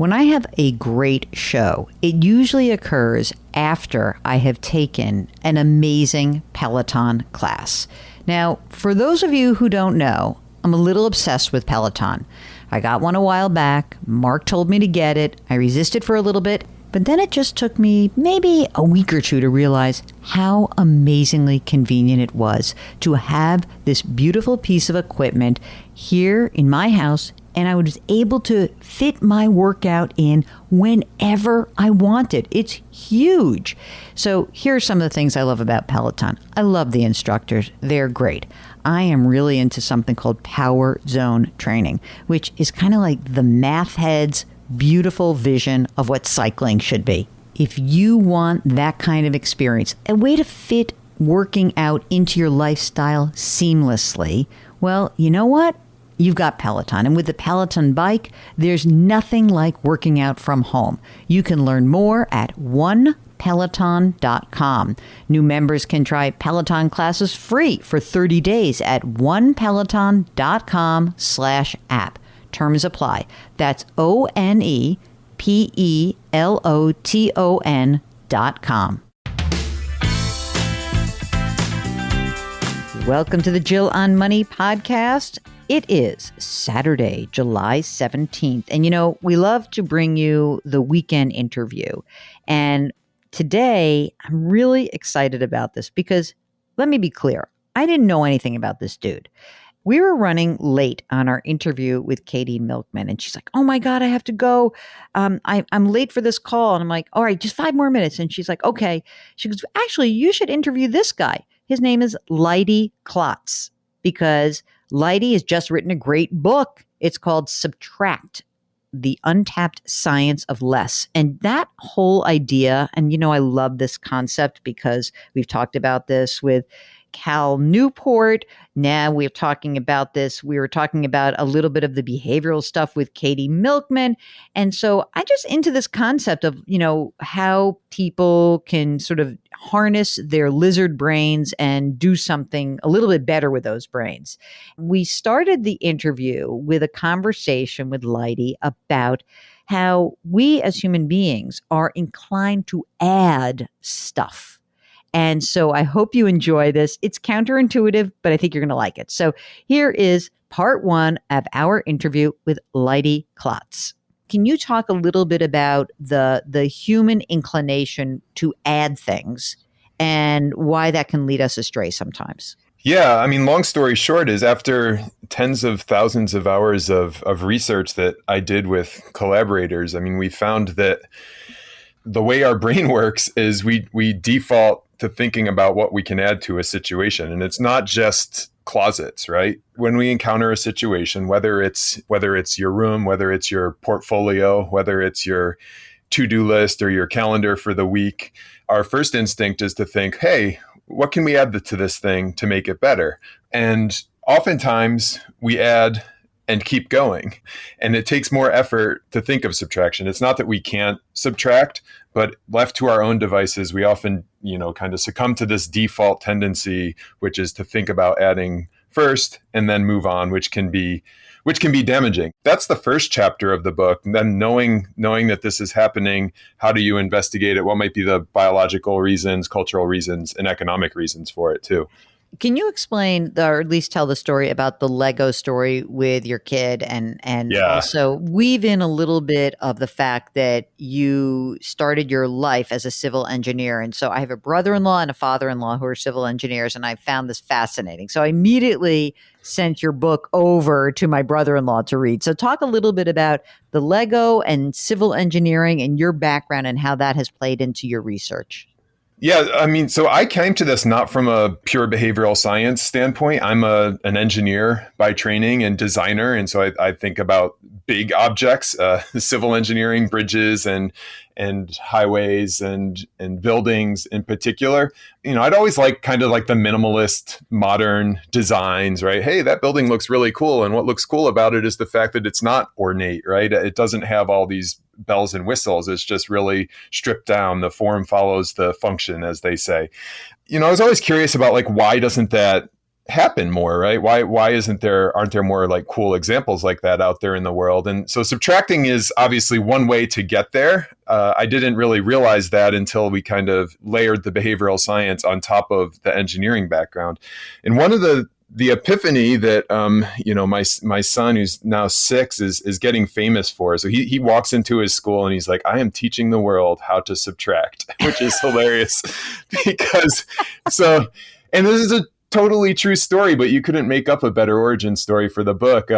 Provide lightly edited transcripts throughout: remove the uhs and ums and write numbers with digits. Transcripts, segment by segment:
When I have a great show, it usually occurs after I have taken an amazing Peloton class. Now, for those of you who don't know, I'm a little obsessed with Peloton. I got one a while back. Mark told me to get it. I resisted for a little bit, but then it just took me maybe a week or two to realize how amazingly convenient it was to have this beautiful piece of equipment here in my house, and I was able to fit my workout in whenever I wanted. It's huge. So here are some of the things I love about Peloton. I love the instructors. They're great. I am really into something called Power Zone training, which is kind of like the math head's beautiful vision of what cycling should be. If you want that kind of experience, a way to fit working out into your lifestyle seamlessly, well, you know what? You've got Peloton. And with the Peloton bike, there's nothing like working out from home. You can learn more at onepeloton.com. New members can try Peloton classes free for 30 days at onepeloton.com/app. Terms apply. That's onepeloton.com. Welcome to the Jill on Money podcast. It is Saturday, July 17th. And you know, we love to bring you the weekend interview. And today, I'm really excited about this because, let me be clear, I didn't know anything about this dude. We were running late on our interview with Katie Milkman, and she's like, oh my God, I have to go. I'm late for this call. And I'm like, all right, just 5 more minutes. And she's like, okay. She goes, actually, you should interview this guy. His name is Leidy Klotz, because Leidy has just written a great book. It's called Subtract, The Untapped Science of Less. And that whole idea, and you know, I love this concept because we've talked about this with Cal Newport. Now we're talking about this. We were talking about a little bit of the behavioral stuff with Katie Milkman. And so I just into this concept of, you know, how people can sort of harness their lizard brains and do something a little bit better with those brains. We started the interview with a conversation with Leidy about how we as human beings are inclined to add stuff. And so I hope you enjoy this. It's counterintuitive, but I think you're going to like it. So here is part 1 of our interview with Leidy Klotz. Can you talk a little bit about the human inclination to add things and why that can lead us astray sometimes? Yeah, I mean, long story short is after tens of thousands of hours of research that I did with collaborators, I mean, we found that the way our brain works is we default to thinking about what we can add to a situation. And it's not just closets, right? When we encounter a situation, whether it's your room, whether it's your portfolio, whether it's your to-do list or your calendar for the week, our first instinct is to think, hey, what can we add to this thing to make it better? And oftentimes we add and keep going. And it takes more effort to think of subtraction. It's not that we can't subtract, but left to our own devices, we often, kind of succumb to this default tendency, which is to think about adding first and then move on, which can be damaging. That's the first chapter of the book. And then knowing that this is happening, how do you investigate it? What might be the biological reasons, cultural reasons, and economic reasons for it too? Can you explain, or at least tell the story about the Lego story with your kid, and also weave in a little bit of the fact that you started your life as a civil engineer. And so I have a brother-in-law and a father-in-law who are civil engineers, and I found this fascinating. So I immediately sent your book over to my brother-in-law to read. So talk a little bit about the Lego and civil engineering and your background and how that has played into your research. Yeah, I mean, so I came to this not from a pure behavioral science standpoint. I'm an engineer by training and designer. And so I think about big objects, civil engineering, bridges and highways and buildings in particular. I'd always like kind of like the minimalist modern designs, right? Hey, that building looks really cool. And what looks cool about it is the fact that it's not ornate, right? It doesn't have all these bells and whistles. It's just really stripped down. The form follows the function, as they say. I was always curious about why doesn't that happen more, right? Why aren't there more like cool examples like that out there in the world? And so subtracting is obviously one way to get there. I didn't really realize that until we kind of layered the behavioral science on top of the engineering background. And one of the epiphany that my son, who's now 6, is getting famous for. So he walks into his school and he's like, I am teaching the world how to subtract, which is hilarious because and this is a totally true story, but you couldn't make up a better origin story for the book.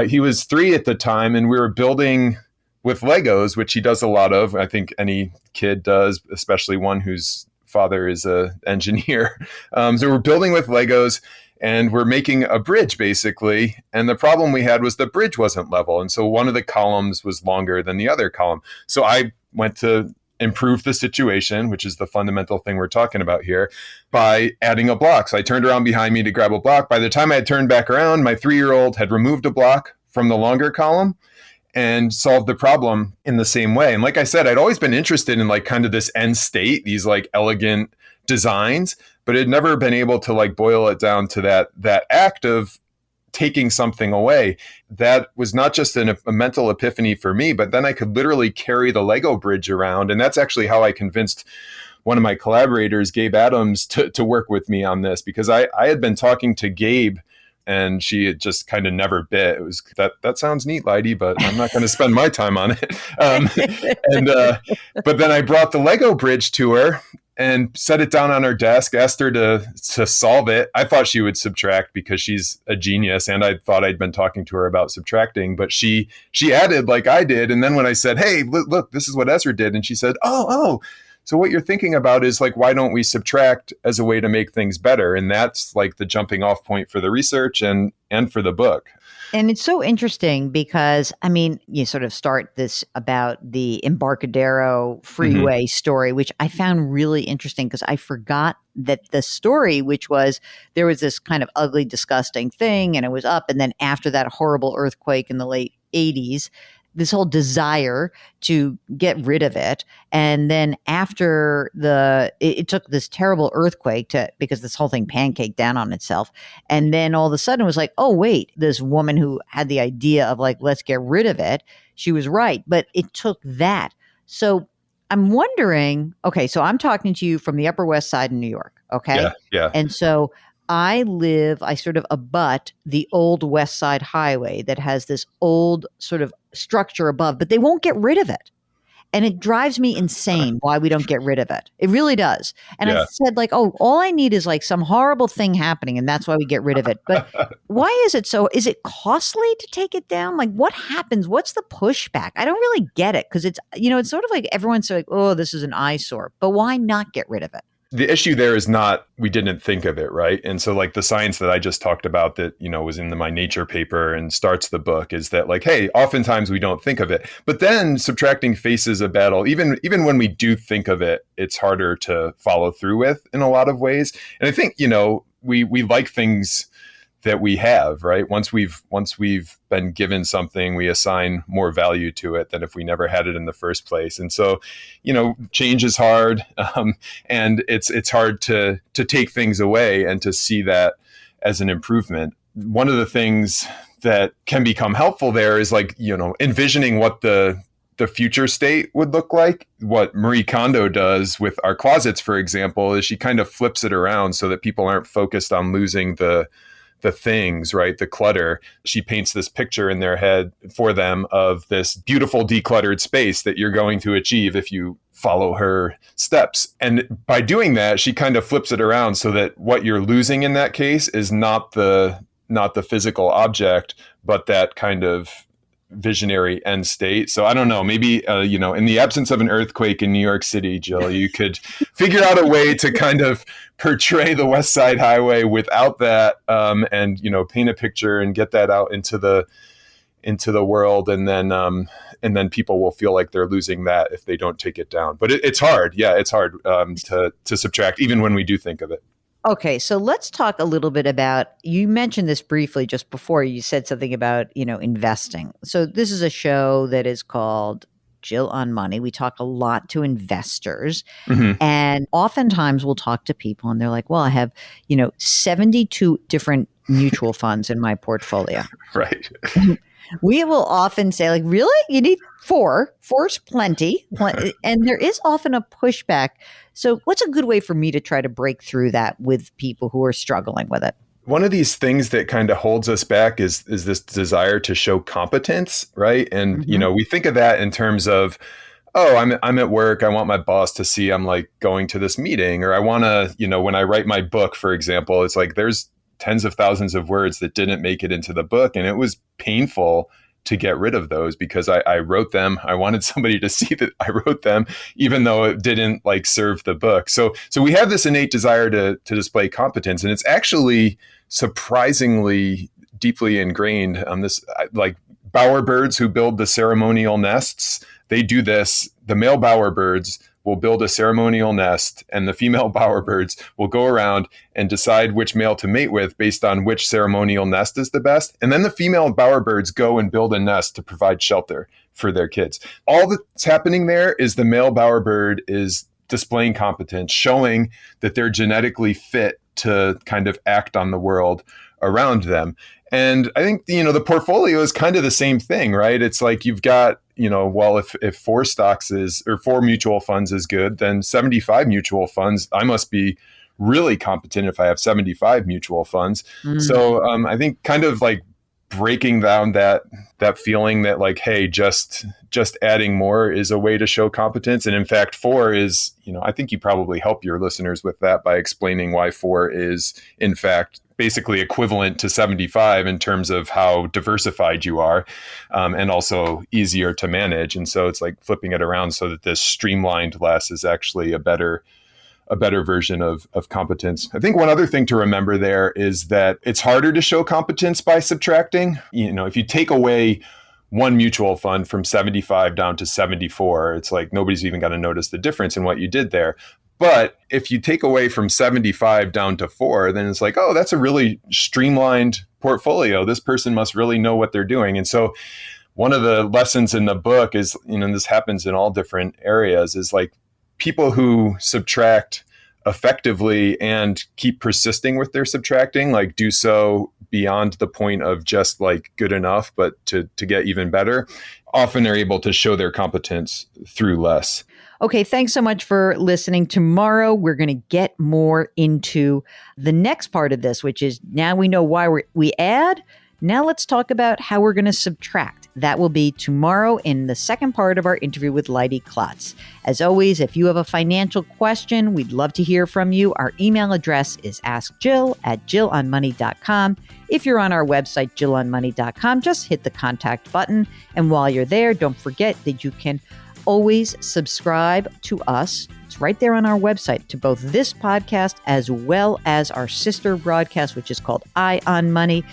He was 3 at the time, and we were building with Legos, which he does a lot of. I think any kid does, especially one whose father is an engineer. So we're building with Legos, and we're making a bridge, basically. And the problem we had was the bridge wasn't level. And so one of the columns was longer than the other column. So I went to improve the situation, which is the fundamental thing we're talking about here, by adding a block. So I turned around behind me to grab a block. By the time I had turned back around, my 3-year-old had removed a block from the longer column and solved the problem in the same way. And like I said, I'd always been interested in like kind of this end state, these like elegant designs, but had never been able to like boil it down to that act of taking something away. That was not just a mental epiphany for me, but then I could literally carry the Lego bridge around. And that's actually how I convinced one of my collaborators, Gabe Adams, to work with me on this, because I had been talking to Gabe and she had just kind of never bit. It was that sounds neat, Leidy, but I'm not going to spend my time on it. But then I brought the Lego bridge to her and set it down on her desk, asked her to solve it. I thought she would subtract because she's a genius, and I thought I'd been talking to her about subtracting, but she added like I did. And then when I said, hey, look, this is what Ezra did, and she said, oh, so what you're thinking about is like, why don't we subtract as a way to make things better? And that's like the jumping off point for the research and for the book. And it's so interesting because, I mean, you sort of start this about the Embarcadero freeway story, which I found really interesting because I forgot that the story, which was there was this kind of ugly, disgusting thing and it was up. And then after that horrible earthquake in the late 80s, this whole desire to get rid of it. And then after it took this terrible earthquake because this whole thing pancaked down on itself. And then all of a sudden it was like, oh, wait, this woman who had the idea of like, let's get rid of it. She was right. But it took that. So I'm wondering, okay, so I'm talking to you from the Upper West Side in New York. Okay. Yeah. And so I sort of abut the old West Side Highway that has this old sort of structure above, but they won't get rid of it. And it drives me insane why we don't get rid of it. It really does. And I said like, oh, all I need is like some horrible thing happening and that's why we get rid of it. But why is it so? Is it costly to take it down? Like what happens? What's the pushback? I don't really get it because it's sort of like everyone's like, oh, this is an eyesore. But why not get rid of it? The issue there is not we didn't think of it, right? And so like the science that I just talked about that, was in my Nature paper and starts the book is that like, hey, oftentimes we don't think of it. But then subtracting faces a battle. Even when we do think of it, it's harder to follow through with in a lot of ways. And I think, we like things that we have, right? Once we've been given something, we assign more value to it than if we never had it in the first place. And so, change is hard, and it's hard to take things away and to see that as an improvement. One of the things that can become helpful there is like, envisioning what the future state would look like. What Marie Kondo does with our closets, for example, is she kind of flips it around so that people aren't focused on losing the things, right? The clutter. She paints this picture in their head for them of this beautiful decluttered space that you're going to achieve if you follow her steps. And by doing that, she kind of flips it around so that what you're losing in that case is not the physical object, but that kind of visionary end state. So I don't know, maybe, in the absence of an earthquake in New York City, Jill, you could figure out a way to kind of portray the West Side Highway without that, and, paint a picture and get that out into the world. And then people will feel like they're losing that if they don't take it down. But it's hard. Yeah, it's hard to subtract, even when we do think of it. Okay, so let's talk a little bit about, you mentioned this briefly just before, you said something about, investing. So this is a show that is called Jill on Money, we talk a lot to investors. Mhm. And oftentimes we'll talk to people and they're like, well, I have, 72 different mutual funds in my portfolio. Right. We will often say, like, really? You need four? Four's plenty. And there is often a pushback. So what's a good way for me to try to break through that with people who are struggling with it? One of these things that kind of holds us back is this desire to show competence, right? And we think of that in terms of, oh, I'm at work. I want my boss to see I'm like going to this meeting, or I want to, when I write my book, for example, it's like there's tens of thousands of words that didn't make it into the book, and it was painful to get rid of those because I wrote them. I wanted somebody to see that I wrote them, even though it didn't like serve the book. So we have this innate desire to display competence, and it's actually surprisingly deeply ingrained on this, like bowerbirds who build the ceremonial nests. They do this. The male bowerbirds will build a ceremonial nest, and the female bowerbirds will go around and decide which male to mate with based on which ceremonial nest is the best. And then the female bowerbirds go and build a nest to provide shelter for their kids. All that's happening there is the male bowerbird is displaying competence, showing that they're genetically fit to kind of act on the world around them. And I think, the portfolio is kind of the same thing, right? It's like you've got, well, if 4 stocks or 4 mutual funds is good, then 75 mutual funds, I must be really competent if I have 75 mutual funds. So I think kind of like breaking down that feeling that like, hey, just adding more is a way to show competence. And in fact, 4 is, I think you probably help your listeners with that by explaining why 4 is in fact basically equivalent to 75 in terms of how diversified you are, and also easier to manage. And so it's like flipping it around so that this streamlined less is actually a better version of competence. I think one other thing to remember there is that it's harder to show competence by subtracting. If you take away one mutual fund from 75 down to 74, it's like nobody's even going to notice the difference in what you did there. But if you take away from 75 down to 4, then it's like, oh, that's a really streamlined portfolio. This person must really know what they're doing. And so one of the lessons in the book is, this happens in all different areas, is like people who subtract effectively and keep persisting with their subtracting, like do so beyond the point of just like good enough, but to get even better, often are able to show their competence through less. Okay, thanks so much for listening. Tomorrow, we're going to get more into the next part of this, which is now we know why we add. Now let's talk about how we're going to subtract. That will be tomorrow in the second part of our interview with Leidy Klotz. As always, if you have a financial question, we'd love to hear from you. Our email address is askjill@jillonmoney.com. If you're on our website, jillonmoney.com, just hit the contact button. And while you're there, don't forget that you can always subscribe to us. It's right there on our website, to both this podcast as well as our sister broadcast, which is called Eye on Money.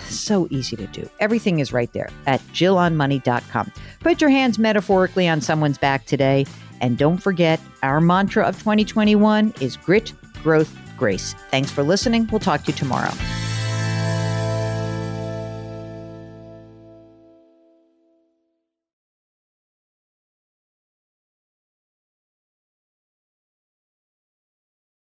So easy to do. Everything is right there at jillonmoney.com. Put your hands metaphorically on someone's back today. And don't forget, our mantra of 2021 is grit, growth, grace. Thanks for listening. We'll talk to you tomorrow.